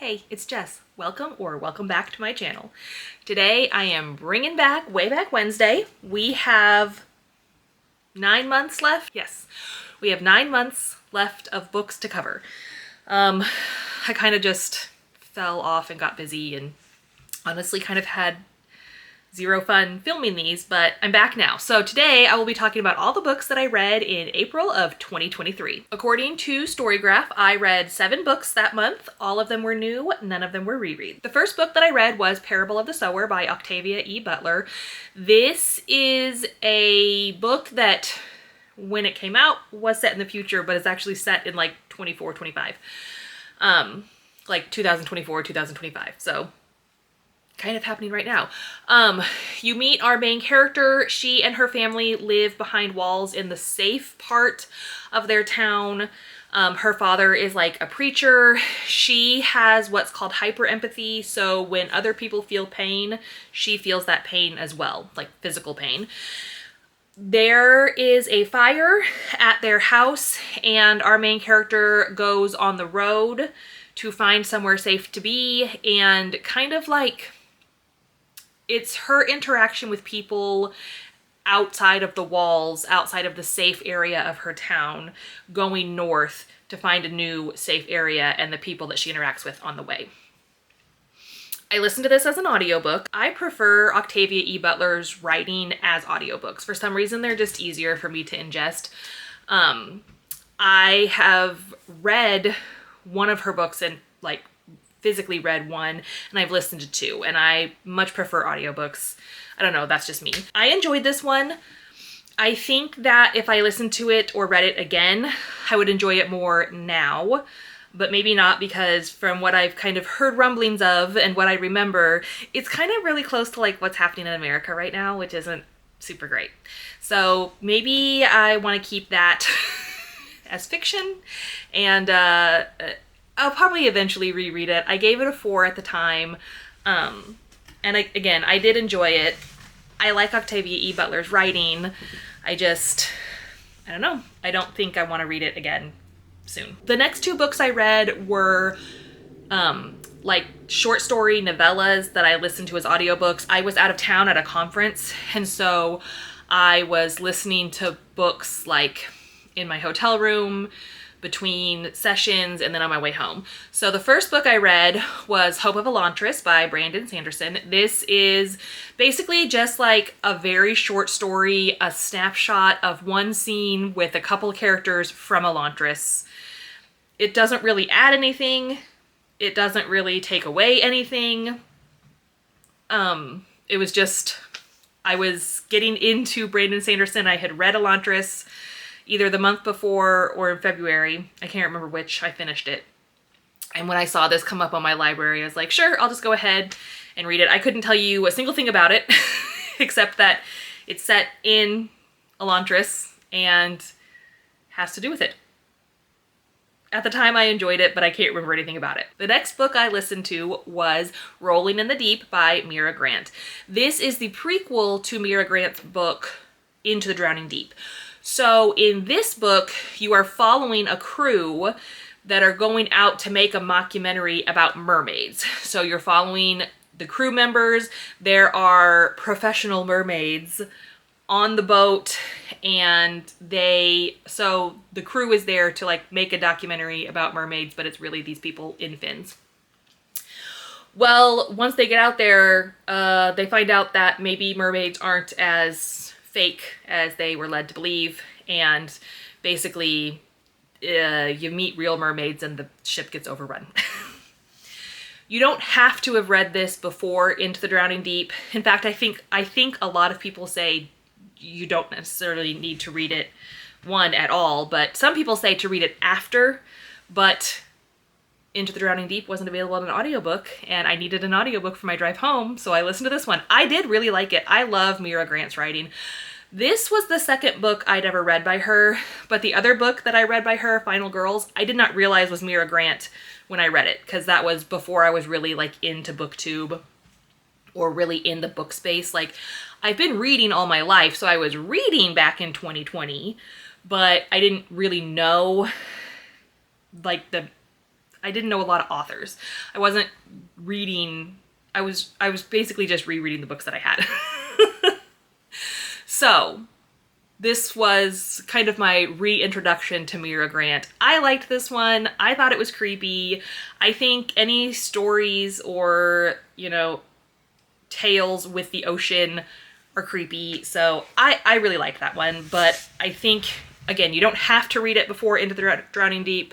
Hey, it's Jess. Welcome back to my channel. Today I am bringing back Way Back Wednesday. We have 9 months left. Yes, we have 9 months left of books to cover. I kind of just fell off and got busy and honestly kind of had zero fun filming these, but I'm back now. So today I will be talking about all the books that I read in April of 2023. According to Storygraph, I read 7 books that month. All of them were new, none of them were rereads. The first book that I read was Parable of the Sower by Octavia E. Butler. This is a book that, when it came out, was set in the future, but it's actually set in like 24, 25. Like 2024, 2025. So kind of happening right now. You meet our main character. She and her family live behind walls in the safe part of their town. Her father is like a preacher. She has what's called hyperempathy. So when other people feel pain, she feels that pain as well, like physical pain. There is a fire at their house and our main character goes on the road to find somewhere safe to be, and kind of like it's her interaction with people outside of the walls, outside of the safe area of her town, going north to find a new safe area and the people that she interacts with on the way. I listened to this as an audiobook. I prefer Octavia E. Butler's writing as audiobooks. For some reason, they're just easier for me to ingest. I have read one of her books and like physically read one, and I've listened to 2, and I much prefer audiobooks. I don't know, that's just me. I enjoyed this one. I think that if I listened to it or read it again, I would enjoy it more now, but maybe not, because from what I've kind of heard rumblings of and what I remember, it's kind of really close to like what's happening in America right now, which isn't super great. So maybe I want to keep that as fiction, and I'll probably eventually reread it. I gave it a 4 at the time. And again, I did enjoy it. I like Octavia E. Butler's writing. I don't know. I don't think I want to read it again soon. The next 2 books I read were like short story novellas that I listened to as audiobooks. I was out of town at a conference, and so I was listening to books like in my hotel room, between sessions, and then on my way home. So the first book I read was Hope of Elantris by Brandon Sanderson. This is basically just like a very short story, a snapshot of one scene with a couple characters from Elantris. It doesn't really add anything. It doesn't really take away anything. It was just, I was getting into Brandon Sanderson. I had read Elantris either the month before or in February. I can't remember which. I finished it. And when I saw this come up on my library, I was like, sure, I'll just go ahead and read it. I couldn't tell you a single thing about it, except that it's set in Elantris and has to do with it. At the time, I enjoyed it, but I can't remember anything about it. The next book I listened to was Rolling in the Deep by Mira Grant. This is the prequel to Mira Grant's book, Into the Drowning Deep. So in this book, you are following a crew that are going out to make a mockumentary about mermaids. So you're following the crew members. There are professional mermaids on the boat, and so the crew is there to like make a documentary about mermaids, but it's really these people in fins. Well, once they get out there, they find out that maybe mermaids aren't as fake as they were led to believe, and basically you meet real mermaids and the ship gets overrun. You don't have to have read this before Into the Drowning Deep. In fact, I think a lot of people say you don't necessarily need to read it at all, but some people say to read it after, but Into the Drowning Deep wasn't available in an audiobook, and I needed an audiobook for my drive home, so I listened to this one. I did really like it. I love Mira Grant's writing. This was the second book I'd ever read by her, but the other book that I read by her, Final Girls, I did not realize was Mira Grant when I read it, because that was before I was really like into BookTube or really in the book space. Like, I've been reading all my life, so I was reading back in 2020, but I didn't really know like the I didn't know a lot of authors. I wasn't reading, I was basically just rereading the books that I had. So this was kind of my reintroduction to Mira Grant. I liked this one. I thought it was creepy. I think any stories or, you know, tales with the ocean are creepy. So I really liked that one. But I think, again, you don't have to read it before Into the Drowning Deep,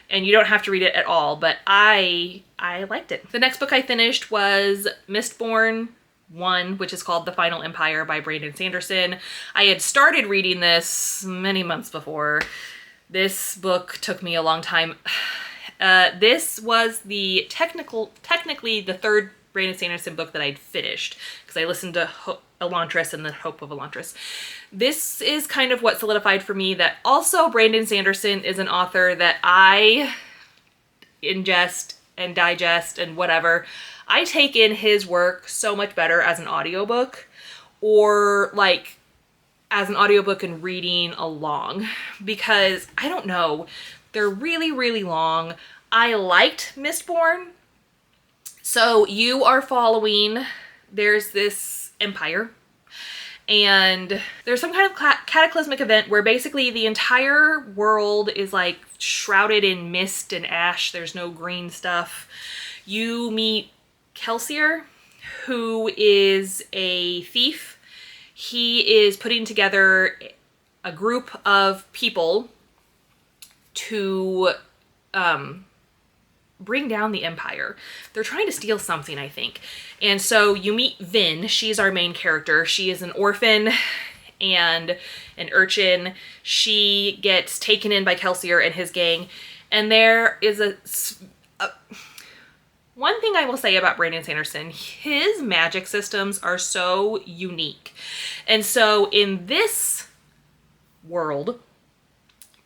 and you don't have to read it at all, but I liked it. The next book I finished was Mistborn 1, which is called The Final Empire by Brandon Sanderson. I had started reading this many months before. This book took me a long time. This was the technically the third Brandon Sanderson book that I'd finished, because I listened to Elantris and The Hope of Elantris. This is kind of what solidified for me that also Brandon Sanderson is an author that I ingest and digest and whatever. I take in his work so much better as an audiobook, or like as an audiobook and reading along, because I don't know, they're really, really long. I liked Mistborn. So you are following, there's this empire, and there's some kind of cataclysmic event where basically the entire world is like shrouded in mist and ash. There's no green stuff. You meet Kelsier, who is a thief. He is putting together a group of people to bring down the empire. They're trying to steal something, I think. And so you meet Vin. She's our main character. She is an orphan and an urchin. She gets taken in by Kelsier and his gang. And there is one thing I will say about Brandon Sanderson, his magic systems are so unique. And so in this world,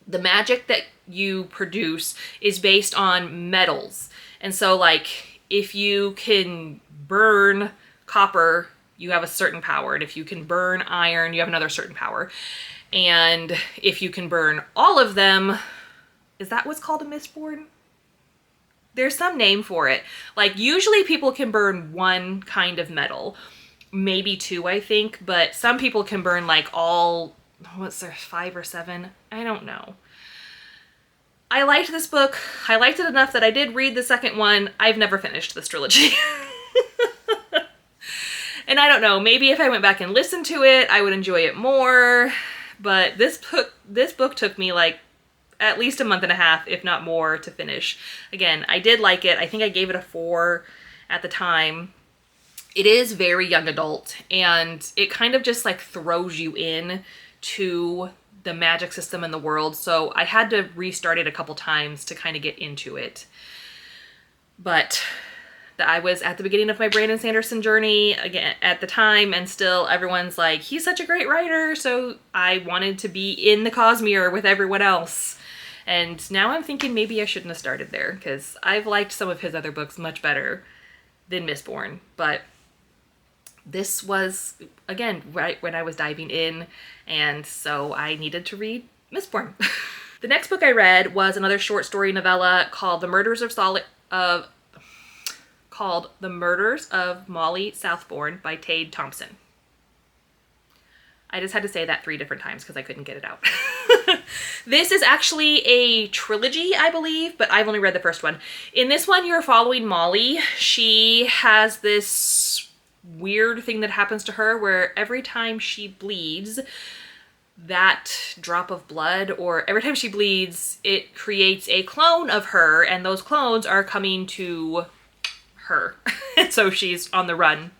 the magic that you produce is based on metals. And so like if you can burn copper, you have a certain power. And if you can burn iron, you have another certain power. And if you can burn all of them, is that what's called a Mistborn? There's some name for it. Like usually people can burn one kind of metal, maybe two, I think, but some people can burn like all, what's there, 5 or 7? I don't know. I liked this book. I liked it enough that I did read the second one. I've never finished this trilogy. And I don't know, maybe if I went back and listened to it, I would enjoy it more. But this book took me like at least a month and a half, if not more, to finish. Again, I did like it. I think I gave it a 4 at the time. It is very young adult, and it kind of just like throws you in to the magic system in the world. So I had to restart it a couple times to kind of get into it. But I was at the beginning of my Brandon Sanderson journey again at the time, and still everyone's like, he's such a great writer. So I wanted to be in the Cosmere with everyone else. And now I'm thinking maybe I shouldn't have started there, because I've liked some of his other books much better than Mistborn. But this was, again, right when I was diving in, and so I needed to read Mistborn. The next book I read was another short story novella called The Murders of Molly Southbourne by Tade Thompson. I just had to say that 3 different times because I couldn't get it out. This is actually a trilogy, I believe, but I've only read the first one. In this one, you're following Molly. She has this weird thing that happens to her where every time she bleeds, that drop of blood, or every time she bleeds, it creates a clone of her, and those clones are coming to her. So she's on the run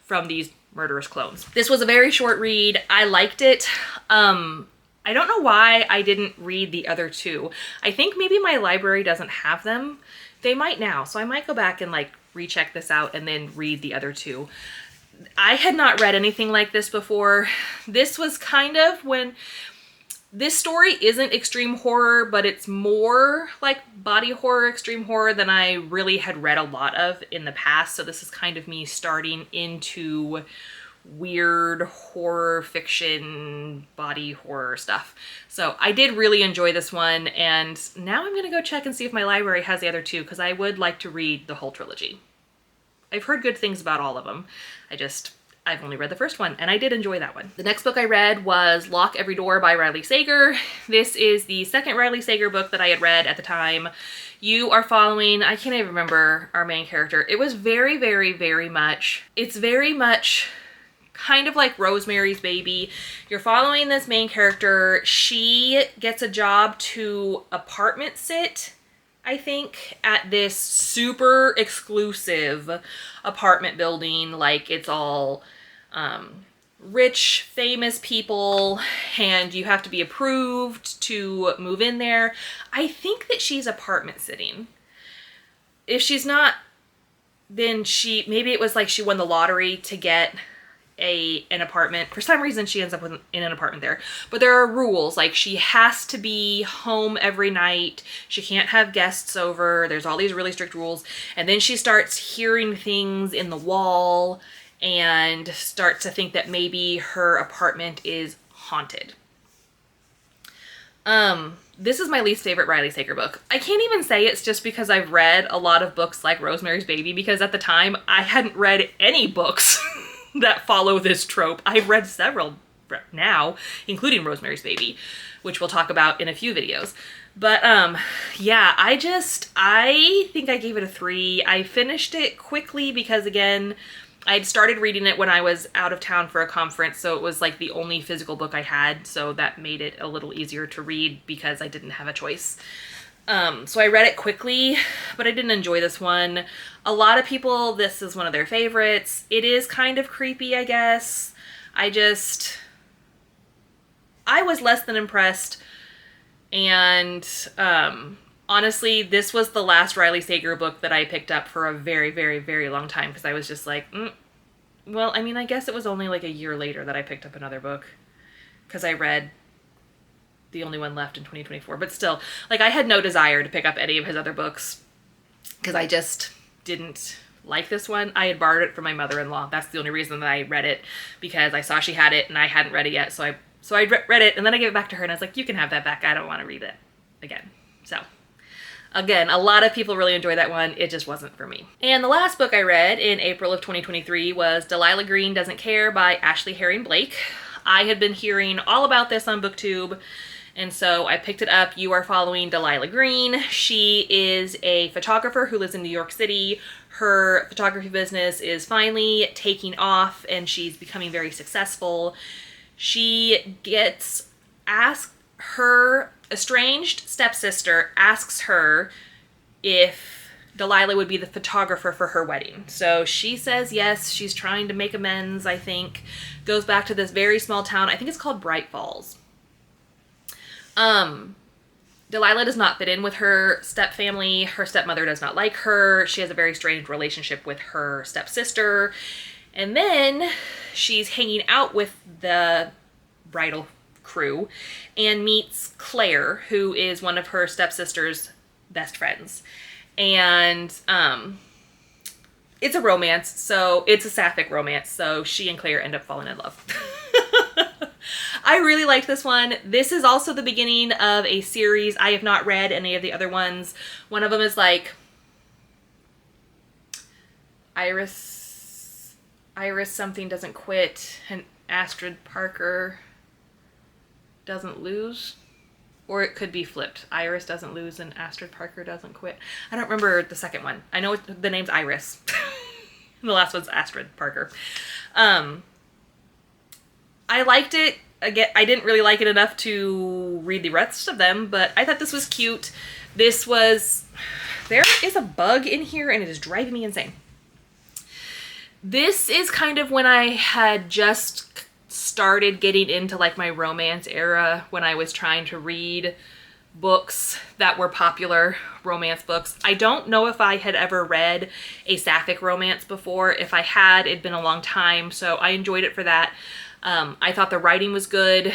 from these murderous clones. This was a very short read. I liked it. I don't know why I didn't read the other 2. I think maybe my library doesn't have them. They might now, so I might go back and like recheck this out and then read the other 2. I had not read anything like this before. This was kind of when this story isn't extreme horror, but it's more like body horror, extreme horror than I really had read a lot of in the past. So this is kind of me starting into weird horror fiction, body horror stuff. So I did really enjoy this one, and now I'm gonna go check and see if my library has the other two, because I would like to read the whole trilogy. I've heard good things about all of them. I've only read the first one, and I did enjoy that one. The next book I read was Lock Every Door by Riley Sager. This is the second Riley Sager book that I had read at the time. You are following, I can't even remember our main character. It was very, very, very much, it's very much kind of like Rosemary's Baby. You're following this main character. She gets a job to apartment sit, I think, at this super exclusive apartment building. Like, it's all rich, famous people, and you have to be approved to move in there. I think that she's apartment sitting. If she's not, then maybe it was like she won the lottery to get an apartment. For some reason she ends up in an apartment there, but there are rules. Like, she has to be home every night, she can't have guests over, there's all these really strict rules. And then she starts hearing things in the wall and starts to think that maybe her apartment is haunted. This is my least favorite Riley Sager book. I can't even say it's just because I've read a lot of books like Rosemary's Baby, because at the time I hadn't read any books that follow this trope. I've read several now, including Rosemary's Baby, which we'll talk about in a few videos. But yeah, I think I gave it a 3. I finished it quickly because, again, I'd started reading it when I was out of town for a conference, so it was like the only physical book I had, so that made it a little easier to read because I didn't have a choice. So I read it quickly, but I didn't enjoy this one. A lot of people, this is one of their favorites. It is kind of creepy, I guess. I was less than impressed. And honestly, this was the last Riley Sager book that I picked up for a very, very, very long time, because I was just like, well, I mean, I guess it was only like a year later that I picked up another book, because I read the only one left in 2024. But still, like, I had no desire to pick up any of his other books because I just didn't like this one. I had borrowed it from my mother-in-law. That's the only reason that I read it, because I saw she had it and I hadn't read it yet. So I read it, and then I gave it back to her, and I was like, you can have that back. I don't want to read it again. So again, a lot of people really enjoy that one. It just wasn't for me. And the last book I read in April of 2023 was Delilah Green Doesn't Care by Ashley Herring Blake. I had been hearing all about this on BookTube, and so I picked it up. You are following Delilah Green. She is a photographer who lives in New York City. Her photography business is finally taking off, and she's becoming very successful. She gets asked, her estranged stepsister asks her if Delilah would be the photographer for her wedding. So she says yes. She's trying to make amends, I think. Goes back to this very small town. I think it's called Bright Falls. Delilah does not fit in with her stepfamily. Her stepmother does not like her. She has a very strained relationship with her stepsister. And then she's hanging out with the bridal crew and meets Claire, who is one of her stepsister's best friends. And it's a romance, so it's a sapphic romance, so she and Claire end up falling in love. I really liked this one. This is also the beginning of a series. I have not read any of the other ones. One of them is like Iris something doesn't quit, and Astrid Parker doesn't lose. Or it could be flipped. Iris doesn't lose and Astrid Parker doesn't quit. I don't remember the second one. I know the name's Iris. The last one's Astrid Parker. I liked it. Again, I didn't really like it enough to read the rest of them, but I thought this was cute. There is a bug in here and it is driving me insane. This is kind of when I had just started getting into like my romance era, when I was trying to read books that were popular romance books. I don't know if I had ever read a sapphic romance before. If I had, it'd been a long time, so I enjoyed it for that. I thought the writing was good.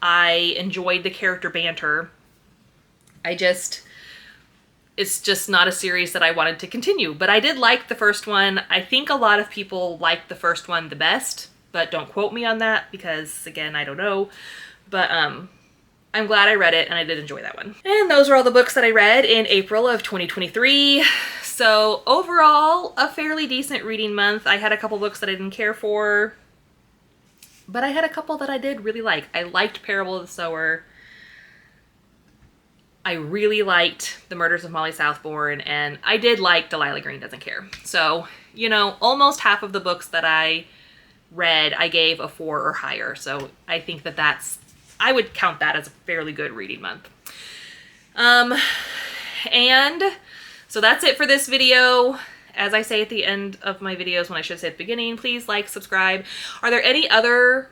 I enjoyed the character banter. It's just not a series that I wanted to continue, but I did like the first one. I think a lot of people liked the first one the best. but don't quote me on that because, again, I don't know. But I'm glad I read it, and I did enjoy that one. And those are all the books that I read in April of 2023. So overall, a fairly decent reading month. I had a couple books that I didn't care for, but I had a couple that I did really like. I liked Parable of the Sower. I really liked The Murders of Molly Southbourne, and I did like Delilah Green Doesn't Care. So, you know, almost half of the books that I read, I gave a 4 or higher. So I think that I would count that as a fairly good reading month. And so that's it for this video. As I say at the end of my videos, when I should say at the beginning, please like, subscribe. Are there any other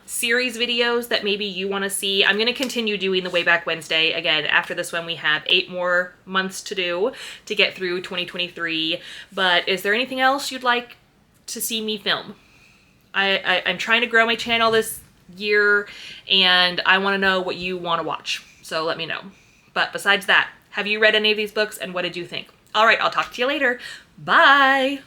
series videos that maybe you want to see? I'm going to continue doing the Wayback Wednesday. Again, after this one, we have 8 more months to do to get through 2023. But is there anything else you'd like to see me film? I'm trying to grow my channel this year, and I want to know what you want to watch. So let me know. But besides that, have you read any of these books, and what did you think? All right, I'll talk to you later. Bye!